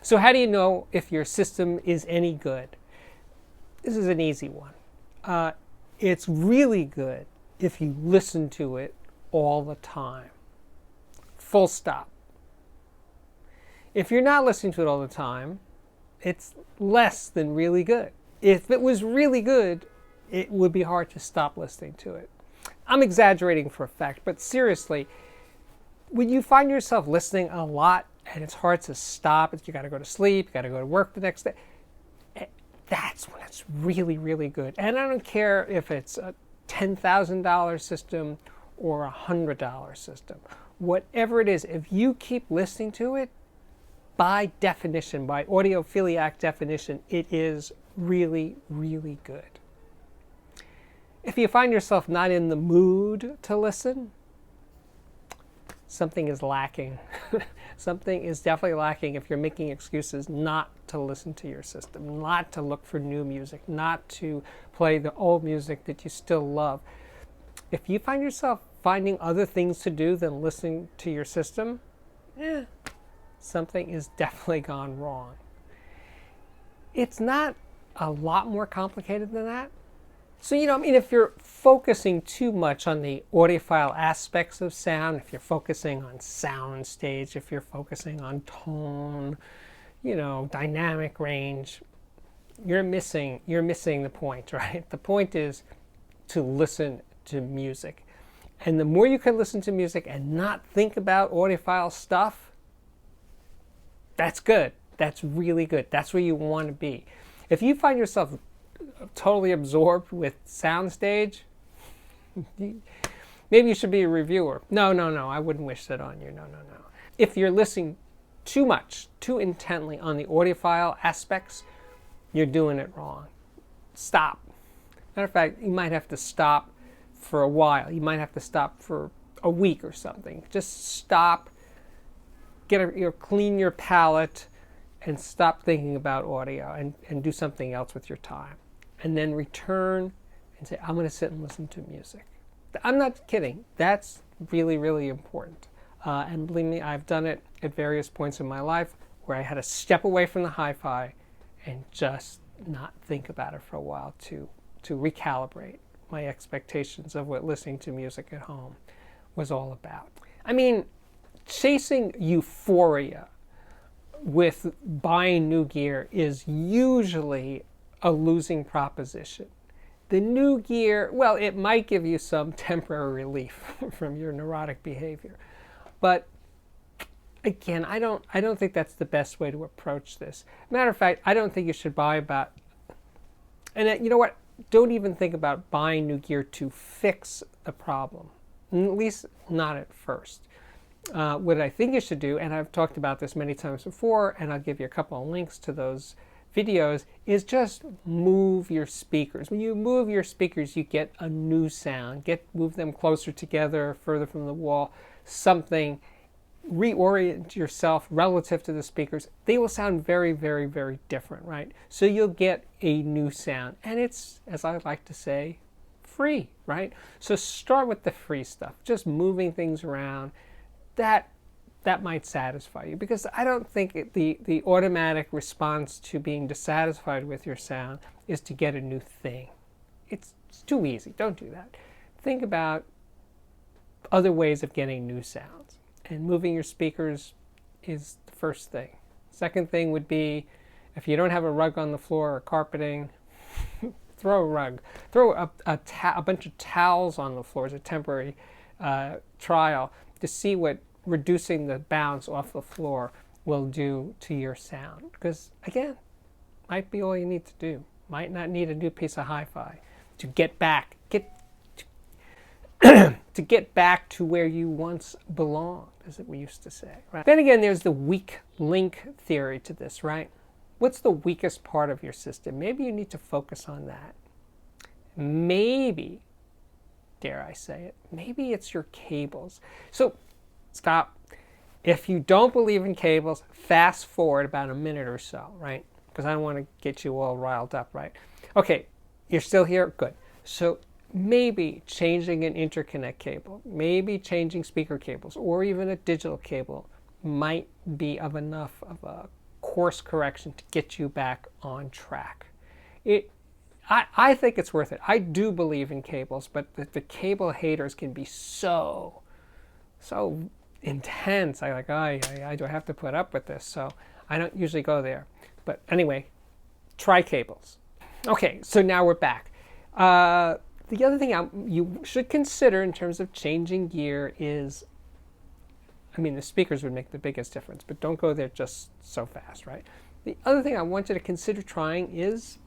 So how do you know if your system is any good? This is an easy one. It's really good if you listen to it all the time. Full stop. If you're not listening to it all the time, it's less than really good. If it was really good, it would be hard to stop listening to it. I'm exaggerating for effect, but seriously, when you find yourself listening a lot and it's hard to stop, you got to go to sleep, you got to go to work the next day, that's when it's really, really good. And I don't care if it's a $10,000 system or a $100 system. Whatever it is, if you keep listening to it, by definition, by audiophiliac definition, it is really, really good. If you find yourself not in the mood to listen, something is lacking. Something is definitely lacking if you're making excuses not to listen to your system, not to look for new music, not to play the old music that you still love. If you find yourself finding other things to do than listening to your system, something is definitely gone wrong. It's not a lot more complicated than that. So, if you're focusing too much on the audiophile aspects of sound, if you're focusing on sound stage, if you're focusing on tone, dynamic range, you're missing the point, right? The point is to listen to music. And the more you can listen to music and not think about audiophile stuff, that's good. That's really good. That's where you want to be. If you find yourself totally absorbed with soundstage, maybe you should be a reviewer. No, I wouldn't wish that on you. No. If you're listening too much, too intently on the audiophile aspects, you're doing it wrong. Stop. Matter of fact, you might have to stop for a while. You might have to stop for a week or something. Just stop, clean your palate, and stop thinking about audio and do something else with your time. And then return and say, I'm going to sit and listen to music. I'm not kidding. That's really, really important. And believe me, I've done it at various points in my life where I had to step away from the hi-fi and just not think about it for a while to recalibrate my expectations of what listening to music at home was all about. Chasing euphoria with buying new gear is usually a losing proposition. The new gear, well, it might give you some temporary relief from your neurotic behavior. But again, I don't think that's the best way to approach this. Matter of fact, I don't think you should buy about, and you know what? Don't even think about buying new gear to fix the problem. At least not at first. What I think you should do, and I've talked about this many times before, and I'll give you a couple of links to those videos, is just move your speakers. When you move your speakers, you get a new sound. Move them closer together, further from the wall, something. Reorient yourself relative to the speakers. They will sound very, very, very different, right? So you'll get a new sound. And it's, as I like to say, free, right? So start with the free stuff. Just moving things around. That might satisfy you, because I don't think the automatic response to being dissatisfied with your sound is to get a new thing. It's too easy. Don't do that. Think about other ways of getting new sounds. And moving your speakers is the first thing. Second thing would be, if you don't have a rug on the floor or carpeting, throw a rug. Throw a bunch of towels on the floor as a temporary trial to see what reducing the bounce off the floor will do to your sound. Because again, might be all you need to do. Might not need a new piece of hi-fi to get back to get back to where you once belonged, as we used to say. Right? Then again, there's the weak link theory to this, right? What's the weakest part of your system? Maybe you need to focus on that. Maybe, dare I say it, maybe it's your cables. So stop. If you don't believe in cables, fast forward about a minute or so, right? Because I don't want to get you all riled up, right? Okay, you're still here? Good. So maybe changing an interconnect cable, maybe changing speaker cables, or even a digital cable might be of enough of a course correction to get you back on track. I think it's worth it. I do believe in cables, but the cable haters can be so intense. I like, I do have to put up with this, so I don't usually go there. But anyway, try cables. Okay, so now we're back. The other thing you should consider in terms of changing gear is, I mean, the speakers would make the biggest difference, but don't go there just so fast, right? The other thing I want you to consider trying is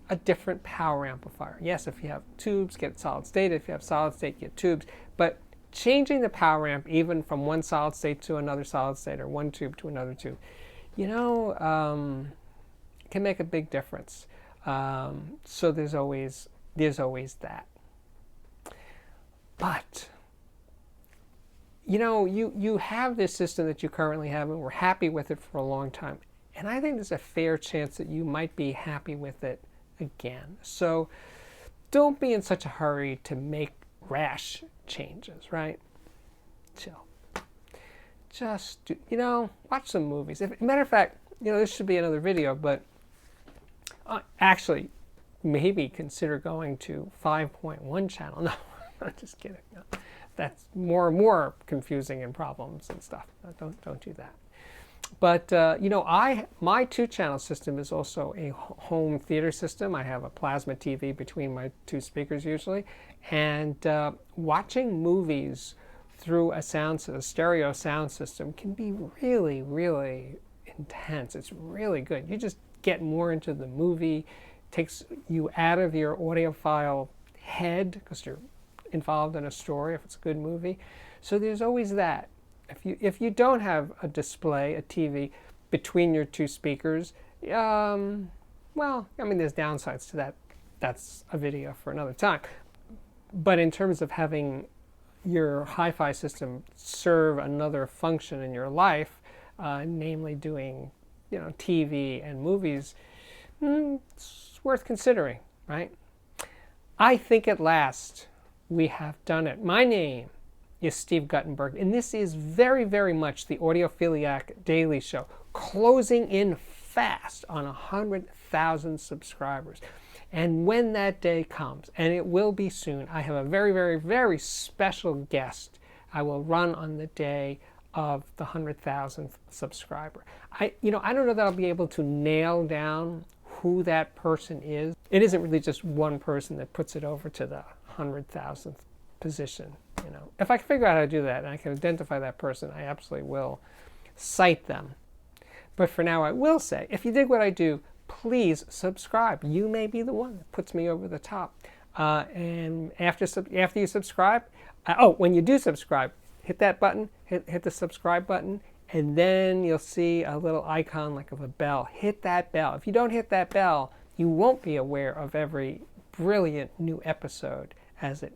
a different power amplifier. Yes, if you have tubes, get solid state. If you have solid state, get tubes. But changing the power amp even from one solid state to another solid state or one tube to another tube, can make a big difference. So there's always that. But you have this system that you currently have, and we're happy with it for a long time. And I think there's a fair chance that you might be happy with it again. So don't be in such a hurry to make rash changes, right? Chill. Just watch some movies. Matter of fact, this should be another video, but actually, maybe consider going to 5.1 channel. No, I'm just kidding. No, that's more and more confusing and problems and stuff. Don't do that. But my 2-channel system is also a home theater system. I have a plasma TV between my 2 speakers usually, and watching movies through a stereo sound system can be really, really intense. It's really good. You just get more into the movie. It takes you out of your audiophile head because you're involved in a story if it's a good movie. So there's always that. If you don't have a display, a TV, between your 2 speakers, there's downsides to that. That's a video for another time. But in terms of having your hi-fi system serve another function in your life, namely doing, TV and movies, it's worth considering, right? I think at last we have done it. My name is Steve Guttenberg, and this is very, very much the Audiophiliac Daily Show, closing in fast on 100,000 subscribers. And when that day comes, and it will be soon, I have a very, very, very special guest I will run on the day of the 100,000th subscriber. I don't know that I'll be able to nail down who that person is. It isn't really just one person that puts it over to the 100,000th position. If I can figure out how to do that and I can identify that person, I absolutely will cite them. But for now, I will say, if you dig what I do, please subscribe. You may be the one that puts me over the top. And after you subscribe, when you do subscribe, hit that button, hit the subscribe button, and then you'll see a little icon like of a bell. Hit that bell. If you don't hit that bell, you won't be aware of every brilliant new episode as it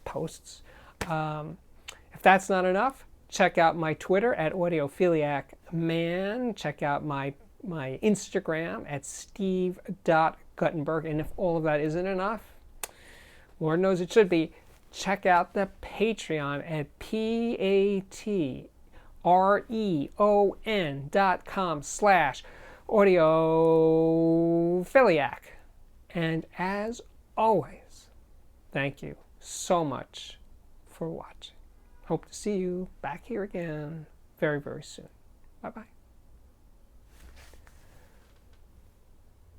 posts. If that's not enough, check out my Twitter at AudiophiliacMan. Check out my Instagram at steve.guttenberg. And if all of that isn't enough, Lord knows it should be, check out the Patreon at patreon.com/audiophiliac. And as always, thank you so much for watching. Hope to see you back here again very, very soon. Bye-bye.